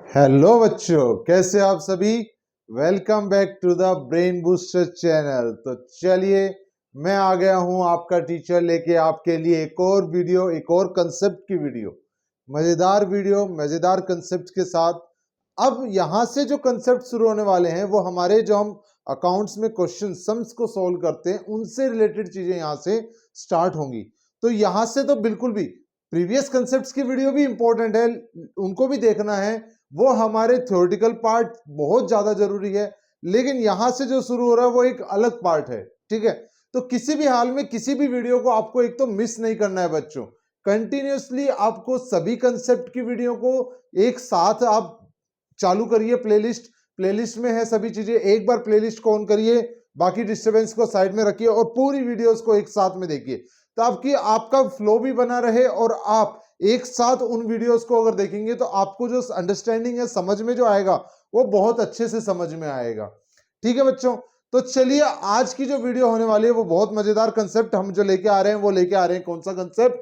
Hello बच्चों, कैसे आप सभी। Welcome back to the brain booster channel. तो चलिए, मैं आ गया हूं आपका टीचर लेके आपके लिए एक और वीडियो, एक और कंसेप्ट की वीडियो, मजेदार कंसेप्ट के साथ। अब यहां से जो कंसेप्ट शुरू होने वाले हैं वो हमारे जो हम अकाउंट्स में क्वेश्चन सम्स को सोल्व करते हैं उनसे रिलेटेड चीजें यहां से स्टार्ट होंगी। तो यहां से तो बिल्कुल भी प्रीवियस कंसेप्ट्स की वीडियो भी इंपॉर्टेंट है, उनको भी देखना है। वो हमारे थ्योरेटिकल पार्ट बहुत ज्यादा जरूरी है, लेकिन यहां से जो शुरू हो रहा है वो एक अलग पार्ट है। ठीक है, तो किसी भी हाल में किसी भी वीडियो को आपको एक तो मिस नहीं करना है बच्चों। कंटिन्यूअसली आपको सभी कंसेप्ट की वीडियो को एक साथ आप चालू करिए। प्लेलिस्ट में है सभी चीजें, एक बार प्लेलिस्ट को ऑन करिए, बाकी डिस्टरबेंस को साइड में रखिए और पूरी वीडियोस को एक साथ में देखिए, तो आपका फ्लो भी बना रहे और आप एक साथ उन वीडियोस को अगर देखेंगे तो आपको जो अंडरस्टैंडिंग है, समझ में जो आएगा वो बहुत अच्छे से समझ में आएगा। ठीक है बच्चों, तो चलिए आज की जो वीडियो होने वाली है वो बहुत मजेदार कंसेप्ट हम जो लेके आ रहे हैं, वो लेके आ रहे हैं कौन सा कंसेप्ट?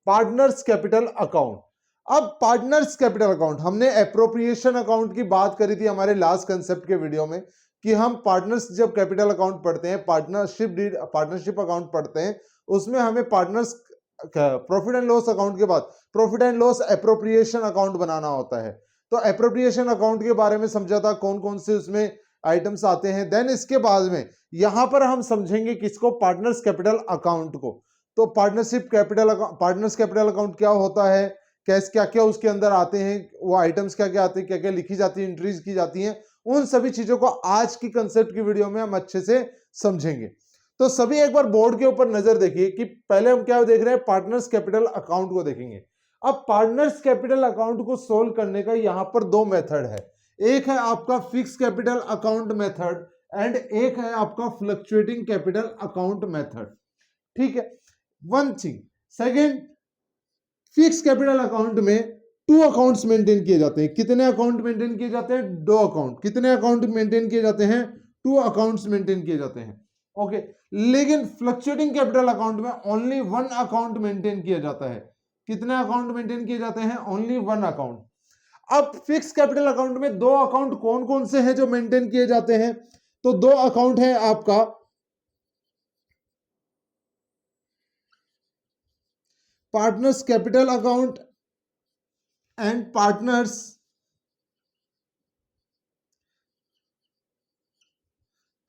Partners capital account. अब पार्टनर्स कैपिटल अकाउंट, हमने एप्रोप्रिएशन अकाउंट की बात करी थी हमारे लास्ट कंसेप्ट के वीडियो में कि हम पार्टनर्स जब कैपिटल अकाउंट पढ़ते हैं, पार्टनरशिप अकाउंट पढ़ते हैं, उसमें हमें partners profit and loss account के बाद profit and loss appropriation account बनाना होता है। तो एप्रोप्रिएशन अकाउंट के बारे में समझा था, कौन कौन से उसमें आइटम्स आते हैं। देन इसके बाद में यहां पर हम समझेंगे किसको? पार्टनर्स कैपिटल अकाउंट को। तो पार्टनर्स कैपिटल अकाउंट क्या होता है, कैसे क्या क्या उसके अंदर आते हैं, वो आइटम्स क्या क्या आते हैं, क्या क्या लिखी जाती है, एंट्रीज की जाती हैं, उन सभी चीजों को आज की कंसेप्ट की वीडियो में हम अच्छे से समझेंगे। तो सभी एक बार बोर्ड के ऊपर नजर देखिए कि पहले हम क्या देख रहे हैं, पार्टनर्स कैपिटल अकाउंट को देखेंगे। अब पार्टनर्स कैपिटल अकाउंट को सोल्व करने का यहां पर दो मेथड है। एक है आपका fix capital account method and एक है आपका फ्लक्चुएटिंग कैपिटल अकाउंट मेथड। ठीक है, one thing. Second, fix capital account में टू अकाउंट्स मेंटेन किए जाते हैं। कितने अकाउंट मेंटेन किए जाते हैं? दो अकाउंट। कितने अकाउंट मेंटेन किए जाते हैं? टू अकाउंट्स मेंटेन किए जाते हैं। ओके, लेकिन फ्लक्चुएटिंग कैपिटल अकाउंट में ओनली वन अकाउंट मेंटेन किया जाता है। कितने अकाउंट मेंटेन किए जाते हैं? Only one account. अब फिक्स कैपिटल अकाउंट में दो अकाउंट कौन कौन से हैं जो मेंटेन किए जाते हैं? तो दो अकाउंट है आपका partners capital account and partners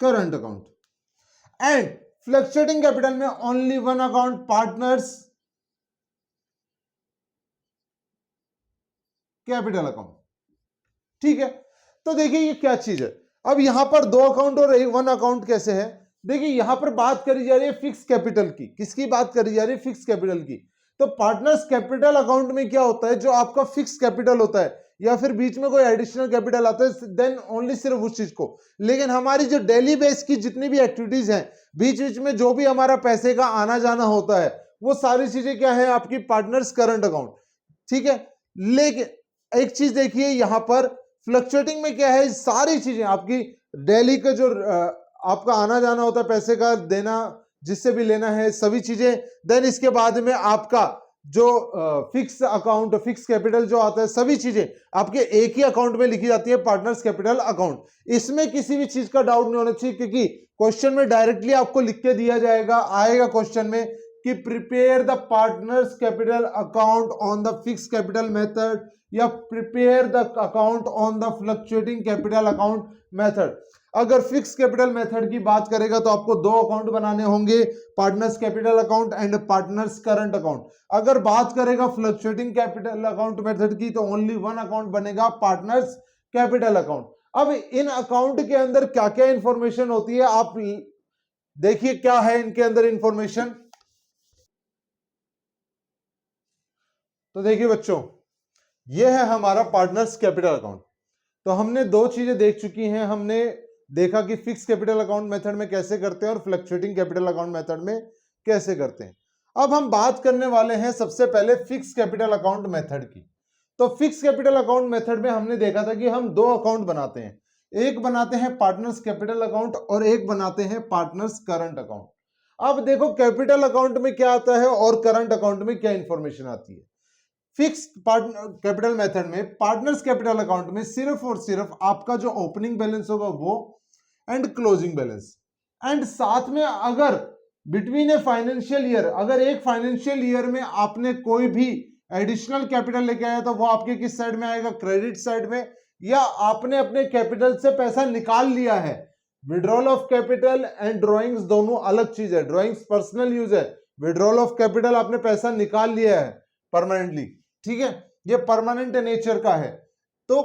current account. And fluctuating capital में only one account, partners capital account. ठीक है, तो देखिए ये क्या चीज है। अब यहां पर दो अकाउंट और एक वन अकाउंट कैसे है? देखिए यहां पर बात करी जा रही है फिक्स कैपिटल की। किसकी बात करी जा रही है? फिक्स कैपिटल की। तो पार्टनर्स कैपिटल अकाउंट में क्या होता है, जो आपका फिक्स कैपिटल होता है या फिर बीच में कोई एडिशनल कैपिटल आता है, देन ओनली सिर्फ उस चीज को। लेकिन हमारी जो डेली बेस की जितनी भी एक्टिविटीज हैं, बीच बीच में जो भी हमारा पैसे का आना जाना होता है, वो सारी चीजें क्या है? आपकी पार्टनर्स करंट अकाउंट। ठीक है, लेकिन एक चीज देखिए यहां पर फ्लक्चुएटिंग में क्या है, सारी चीजें आपकी डेली का जो आपका आना जाना होता है, पैसे का देना, जिससे भी लेना है, सभी चीजें। देन इसके बाद में आपका जो फिक्स अकाउंट, फिक्स कैपिटल जो आता है, सभी चीजें आपके एक ही अकाउंट में लिखी जाती है, पार्टनर्स कैपिटल अकाउंट। इसमें किसी भी चीज का डाउट नहीं होना चाहिए, क्योंकि क्वेश्चन में डायरेक्टली आपको लिख के दिया जाएगा, आएगा क्वेश्चन में कि prepare the partners capital account on the fix capital method या prepare the account on the fluctuating capital account method. अगर फिक्स कैपिटल मेथड की बात करेगा तो आपको दो अकाउंट बनाने होंगे, partners capital account and partners current account. अगर बात करेगा फ्लक्चुएटिंग कैपिटल अकाउंट मेथड की तो ओनली वन अकाउंट बनेगा, पार्टनर्स कैपिटल अकाउंट। अब इन अकाउंट के अंदर क्या क्या इंफॉर्मेशन होती है, आप देखिए क्या है इनके अंदर इंफॉर्मेशन। तो देखिए बच्चों, यह है हमारा पार्टनर्स कैपिटल अकाउंट। तो हमने दो चीजें देख चुकी हैं। हमने देखा कि फिक्स कैपिटल अकाउंट मेथड में कैसे करते हैं और फ्लक्चुएटिंग कैपिटल अकाउंट मेथड में कैसे करते हैं। अब हम बात करने वाले हैं सबसे पहले फिक्स कैपिटल अकाउंट मेथड की। तो फिक्स कैपिटल अकाउंट मेथड में हमने देखा था कि हम दो अकाउंट बनाते हैं, एक बनाते हैं पार्टनर्स कैपिटल अकाउंट और एक बनाते हैं पार्टनर्स करंट अकाउंट। अब देखो कैपिटल अकाउंट में क्या आता है और करंट अकाउंट में क्या इंफॉर्मेशन आती है। फिक्स्ड कैपिटल मेथड में पार्टनर्स कैपिटल अकाउंट में सिर्फ और सिर्फ आपका जो ओपनिंग बैलेंस होगा वो एंड क्लोजिंग बैलेंस, एंड साथ में अगर बिटवीन ए फाइनेंशियल ईयर, अगर एक फाइनेंशियल ईयर में आपने कोई भी एडिशनल कैपिटल लेके आया तो वो आपके किस साइड में आएगा, क्रेडिट साइड में, या आपने अपने कैपिटल से पैसा निकाल लिया है। Withdrawal of capital and drawings दोनों अलग चीज है, ड्रॉइंग्स पर्सनल यूज है, विड्रॉल ऑफ कैपिटल आपने पैसा निकाल लिया है परमानेंटली, ठीक है, ये परमानेंट नेचर का है। तो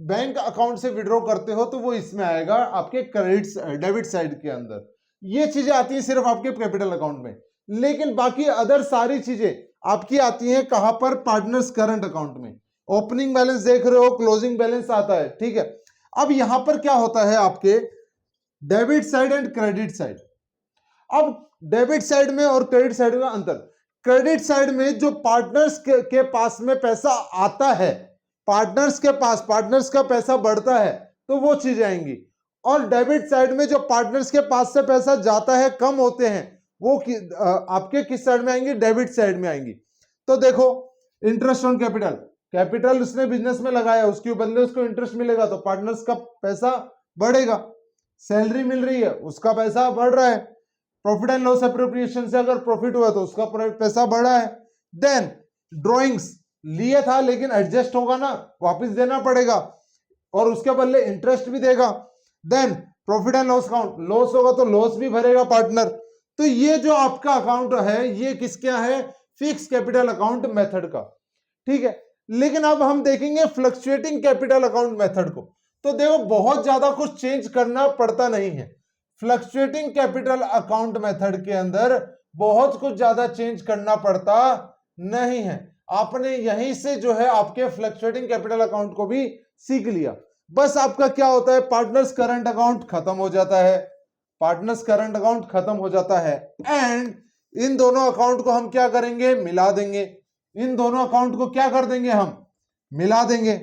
बैंक अकाउंट से विड्रॉ करते हो तो वो इसमें आएगा आपके क्रेडिट डेबिट साइड के अंदर, ये चीजें आती हैं सिर्फ आपके कैपिटल अकाउंट में। लेकिन बाकी अदर सारी चीजें आपकी आती हैं कहां पर, पार्टनर्स करंट अकाउंट में। ओपनिंग बैलेंस देख रहे हो, क्लोजिंग बैलेंस आता है, ठीक है। अब यहां पर क्या होता है आपके debit side and credit side. अब डेबिट साइड में और क्रेडिट साइड में अंतर, क्रेडिट साइड में जो पार्टनर्स के पास में पैसा आता है, पार्टनर्स के पास, पार्टनर्स का पैसा बढ़ता है तो वो चीजें आएंगी, और डेबिट साइड में जो पार्टनर्स के पास से पैसा जाता है, कम होते हैं, वो आपके किस साइड में आएंगी, डेबिट साइड में आएंगी। तो देखो इंटरेस्ट ऑन कैपिटल, कैपिटल उसने बिजनेस में लगाया, उसके बदले उसको इंटरेस्ट मिलेगा तो पार्टनर्स का पैसा बढ़ेगा। सैलरी मिल रही है, उसका पैसा बढ़ रहा है। प्रॉफिट एंड लॉस एप्रोप्रिएशन से अगर प्रॉफिट हुआ तो उसका पैसा बढ़ा है। देन ड्रॉइंग्स लिए था लेकिन एडजस्ट होगा ना, वापस देना पड़ेगा, और उसके बदले इंटरेस्ट भी देगा। Then profit and loss account, loss होगा तो लॉस भी भरेगा पार्टनर। तो ये जो आपका अकाउंट है ये किसका है, फिक्स कैपिटल अकाउंट मेथड का, ठीक है। लेकिन अब हम देखेंगे फ्लक्चुएटिंग कैपिटल अकाउंट मेथड को, तो देखो बहुत ज्यादा कुछ चेंज करना पड़ता नहीं है। फ्लक्चुएटिंग कैपिटल अकाउंट मेथड के अंदर बहुत कुछ ज्यादा चेंज करना पड़ता नहीं है। आपने यहीं से जो है आपके फ्लक्चुएटिंग कैपिटल अकाउंट को भी सीख लिया। बस आपका क्या होता है, पार्टनर्स करंट अकाउंट खत्म हो जाता है, पार्टनर्स करंट अकाउंट खत्म हो जाता है, एंड इन दोनों अकाउंट को हम क्या करेंगे, मिला देंगे। इन दोनों अकाउंट को क्या कर देंगे, हम मिला देंगे।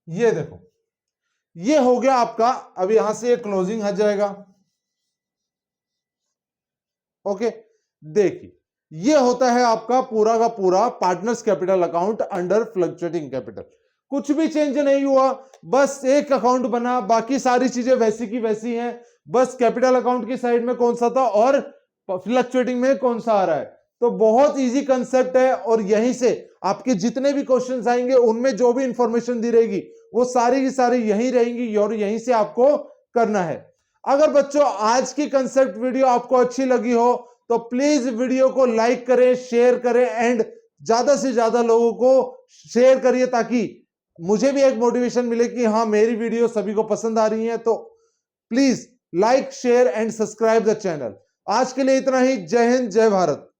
ये देखो ये हो गया आपका, अब यहां से ये क्लोजिंग हट जाएगा। ओके, देखिए ये होता है आपका पूरा का पूरा partners capital account under fluctuating capital. कुछ भी चेंज नहीं हुआ, बस एक अकाउंट बना, बाकी सारी चीजें वैसी की वैसी हैं, बस कैपिटल अकाउंट की साइड में कौन सा था और फ्लक्चुएटिंग में कौन सा आ रहा है। तो बहुत इजी कंसेप्ट है, और यहीं से आपके जितने भी क्वेश्चंस आएंगे उनमें जो भी इंफॉर्मेशन दी रहेगी वो सारी की सारी यहीं रहेंगी, और यहीं से आपको करना है। अगर बच्चों आज की कंसेप्ट वीडियो आपको अच्छी लगी हो तो प्लीज वीडियो को लाइक करें, शेयर करें, एंड ज्यादा से ज्यादा लोगों को शेयर करिए ताकि मुझे भी एक मोटिवेशन मिले कि हाँ मेरी वीडियो सभी को पसंद आ रही है। तो please like, share and subscribe the channel. आज के लिए इतना ही। जय हिंद, जय भारत।